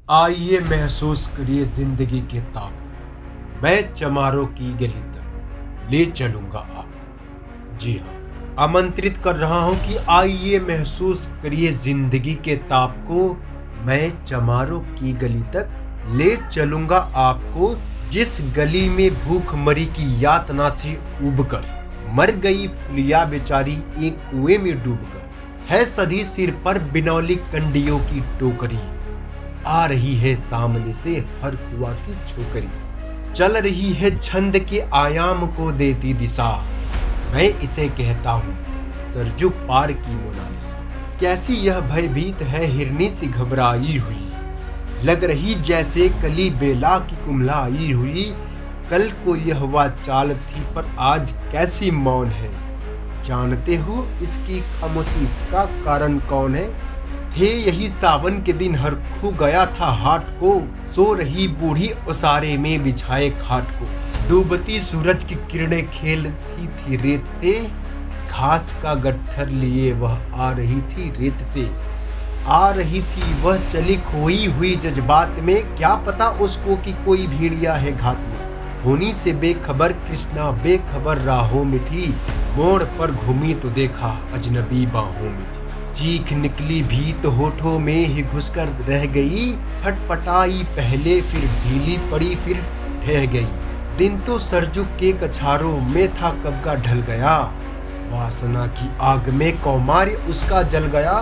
आइए महसूस करिए जिंदगी के ताप को। मैं चमारों की गली तक ले चलूंगा आपको। जी हाँ, आमंत्रित कर रहा हूं कि आइए महसूस करिए जिंदगी के ताप को। मैं चमारों की गली तक ले चलूंगा आपको। जिस गली में भूखमरी की यातना से उबकर मर गई फुलिया बेचारी एक कुएं में डूबकर, है सधी सिर पर बिनौली कंडियों की टोकरी। आ रही है सामने से हर कुआ की छोकरी, चल रही है छंद के आयाम को देती दिशा। मैं इसे कहता हूँ सरजू पार की मोनालिसा। कैसी यह भयभीत है हिरनी सी घबराई हुई, लग रही जैसे कली बेला की कुम्हलाई हुई। कल को यह वह चाल थी पर आज कैसी मौन है। जानते हो इसकी खामोशी का कारण कौन है? थे यही सावन के दिन हर खू गया था हाट को, सो रही बूढ़ी उसारे में बिछाए खाट को। डूबती सूरज की किरणें खेलती थी रेत से, घास का गट्ठर लिए वह आ रही थी रेत से। आ रही थी वह चली खोई हुई जज्बात में, क्या पता उसको कि कोई भेड़िया है घात में। होनी से बेखबर कृष्णा बेखबर राहों में थी, मोड़ पर घूमी तो देखा अजनबी बाहों में थी। चीख निकली भी तो होठों में ही घुसकर रह गई, फटफटाई पहले फिर ढीली पड़ी फिर ढह गई। दिन तो सरजू के कछारों में था कब का ढल गया, वासना की आग में कौमार्य उसका जल गया।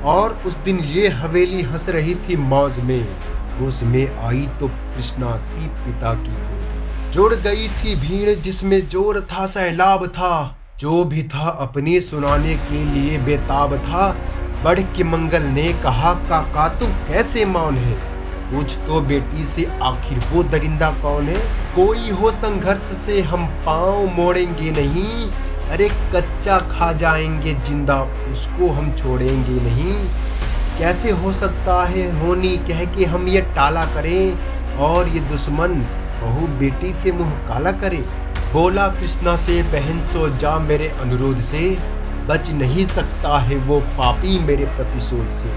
और उस दिन ये हवेली हंस रही थी मौज में, होश में आई तो कृष्णा थी पिता की गोद। जुड़ गई थी भीड़ जिसमें जोर था सैलाब था, जो भी था अपने सुनाने के लिए बेताब था। बढ़ के मंगल ने कहा काका तू कैसे मौन है, पूछ तो बेटी से आखिर वो दरिंदा कौन है। कोई हो संघर्ष से हम पांव मोड़ेंगे नहीं, अरे कच्चा खा जाएंगे जिंदा उसको हम छोड़ेंगे नहीं। कैसे हो सकता है होनी कह के हम ये टाला करें, और ये दुश्मन बहू बेटी से मुंह काला करे। बोला कृष्णा से बहन सो जा मेरे अनुरोध से, बच नहीं सकता है वो पापी मेरे प्रतिशोध से।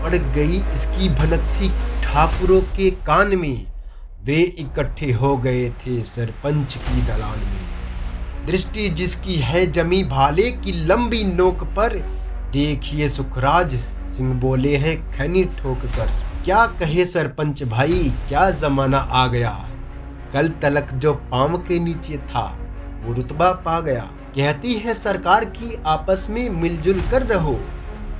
अड़ गई इसकी भनक थी ठाकुरों के कान में, वे इकट्ठे हो गए थे सरपंच की दलान में। दृष्टि जिसकी है जमी भाले की लंबी नोक पर, देखिए सुखराज सिंह बोले हैं खैनी ठोक कर। क्या कहे सरपंच भाई क्या जमाना आ गया, कल तलक जो पांव के नीचे था वो रुतबा पा गया। कहती है सरकार की आपस में मिलजुल कर रहो,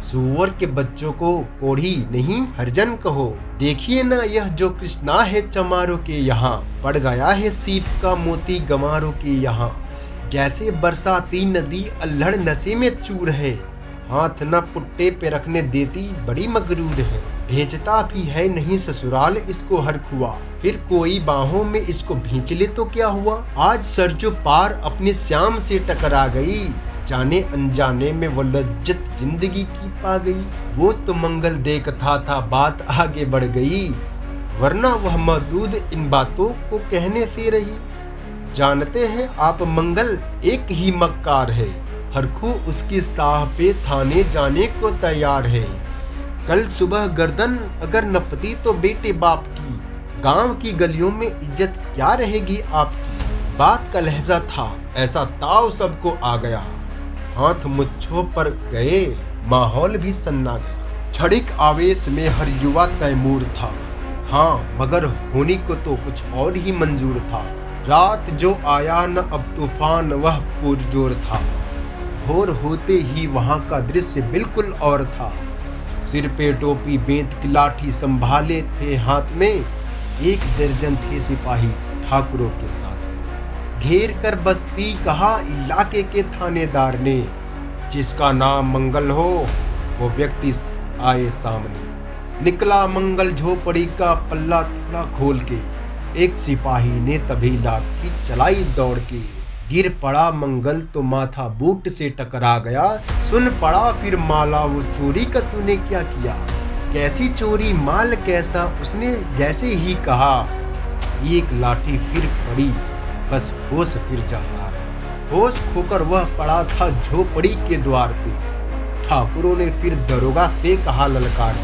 सुअर के बच्चों को कोढ़ी नहीं हरजन कहो। देखिए ना यह जो कृष्णा है चमारों के यहाँ, पड़ गया है सीप का मोती गंवारों के यहाँ। जैसे बरसाती नदी अल्हड़ नशे में चूर है, हाथ न पुट्टे पे रखने देती बड़ी मगरूर है। भेजता भी है नहीं ससुराल इसको हर खुआ, फिर कोई बाहों में इसको भींच ले तो क्या हुआ। आज सरजू पार अपने श्याम से टकरा गई, जाने अनजाने में वो लज्जत जिंदगी की पा गई। वो तो मंगल देखता था बात आगे बढ़ गई, वरना वह मौजूद इन बातों को कहने से रही। जानते हैं आप मंगल एक ही मक्कार है, हर खू उसकी साह पे थाने जाने को तैयार है। कल सुबह गर्दन अगर नपती तो बेटे बाप की, गांव की गलियों में इज्जत क्या रहेगी आपकी। बात का लहजा था ऐसा ताव सबको आ गया, हाथ मुच्छों पर गए माहौल भी सन्ना गया। क्षणिक आवेश में हर युवा तैमूर था, हाँ मगर होनी को तो कुछ और ही मंजूर था। रात जो आया न अब तूफान वह पुरजोर था, भोर होते ही वहां का दृश्य बिल्कुल और था। सिर पे टोपी बेंत की लाठी संभाले थे हाथ में, एक दर्जन थे सिपाही ठाकुरों के साथ। घेर कर बस्ती कहा इलाके के थानेदार ने, जिसका नाम मंगल हो वो व्यक्ति आए सामने। निकला मंगल झोपड़ी का पल्ला थोड़ा खोल के, एक सिपाही ने तभी लाठी चलाई दौड़ के। गिर पड़ा मंगल तो माथा बूट से टकरा गया, सुन पड़ा फिर माला वो चोरी का तूने क्या किया। कैसी चोरी माल कैसा उसने जैसे ही कहा, एक लाठी फिर पड़ी बस होश फिर जाता। होश खोकर वह पड़ा था झोपड़ी के द्वार पे। ठाकुरों ने फिर दरोगा से कहा ललकार,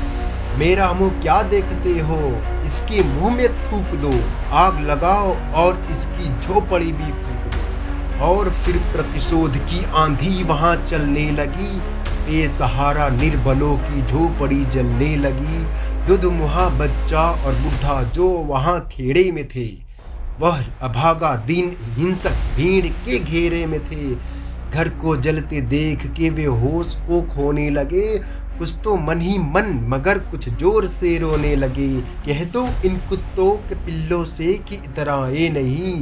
मेरा मुंह क्या देखते हो, इसके मुंह में थूक दो, आग लगाओ और इसकी झोपड़ी भी फूक दो। और फिर प्रतिशोध की आंधी वहां चलने लगी, बेसहारा निर्बलों की झोपड़ी जलने लगी। दुधमुहा बच्चा और बुढ़ा जो वहां खेड़े में थे, वह अभागा दीन हिंसक भीड़ के घेरे में थे। घर को जलते देख के वे होश को खोने लगे, कुछ तो मन ही मन मगर कुछ जोर से रोने लगे। कह दो इन कुत्तों के पिल्लों से कि इतराए नहीं,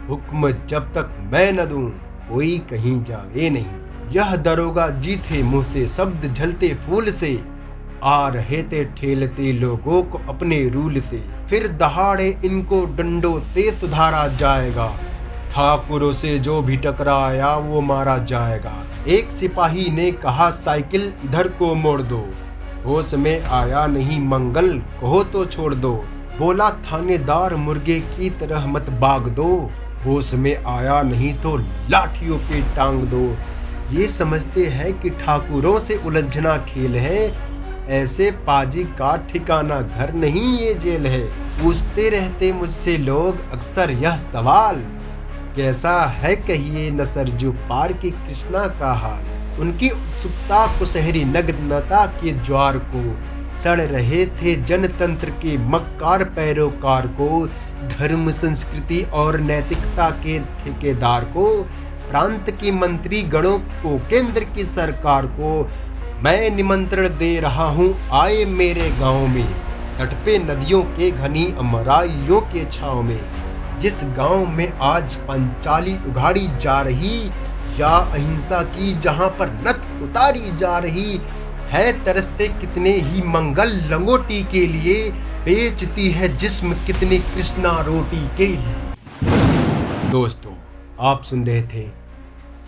हुक्म जब तक मैं न दूं कोई कहीं जाए नहीं। यह दरोगा जी थे मुंह से शब्द झलते फूल से, आ रहे थे ठेलते लोगों को अपने रूल से। फिर दहाड़े इनको डंडों से सुधारा जाएगा, ठाकुरों से जो भी टकराया वो मारा जाएगा। एक सिपाही ने कहा साइकिल इधर को मोड़ दो, होश में आया नहीं मंगल कहो तो छोड़ दो। बोला थानेदार मुर्गे की तरह मत भाग दो, होश में आया नहीं तो लाठियों पे टांग दो। ये समझते हैं कि ठाकुरों से उलझना खेल है, ऐसे पाजी का ठिकाना घर नहीं ये जेल है। पूछते रहते मुझसे लोग अक्सर यह सवाल, कैसा है कहिए न सरजू पार की कृष्णा का हाल। उनकी उत्सुकता को शहरी नग्नता के ज्वार को, सड़ रहे थे जनतंत्र के मक्कार पैरोकार को, धर्म संस्कृति और नैतिकता के ठेकेदार को, प्रांत के मंत्री गणों को, केंद्र की सरकार को। मैं निमंत्रण दे रहा हूँ आए मेरे गांव में, तट पे नदियों के घनी अमराइयों के छांव में। जिस गांव में आज पंचाली उघाड़ी जा रही, या अहिंसा की जहां पर नथ उतारी जा रही है। तरसते कितने ही मंगल लंगोटी के लिए, बेचती है जिस्म कितनी कृष्णा रोटी के लिए। दोस्तों, आप सुन रहे थे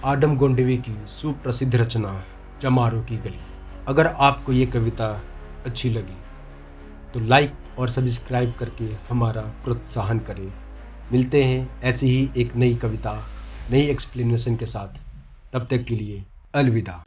आडम गोंडवी की सुप्रसिद्ध रचना चमारों की गली। अगर आपको ये कविता अच्छी लगी तो लाइक और सब्सक्राइब करके हमारा प्रोत्साहन करें। मिलते हैं ऐसी ही एक नई कविता, नई एक्सप्लेनेशन के साथ। तब तक के लिए अलविदा।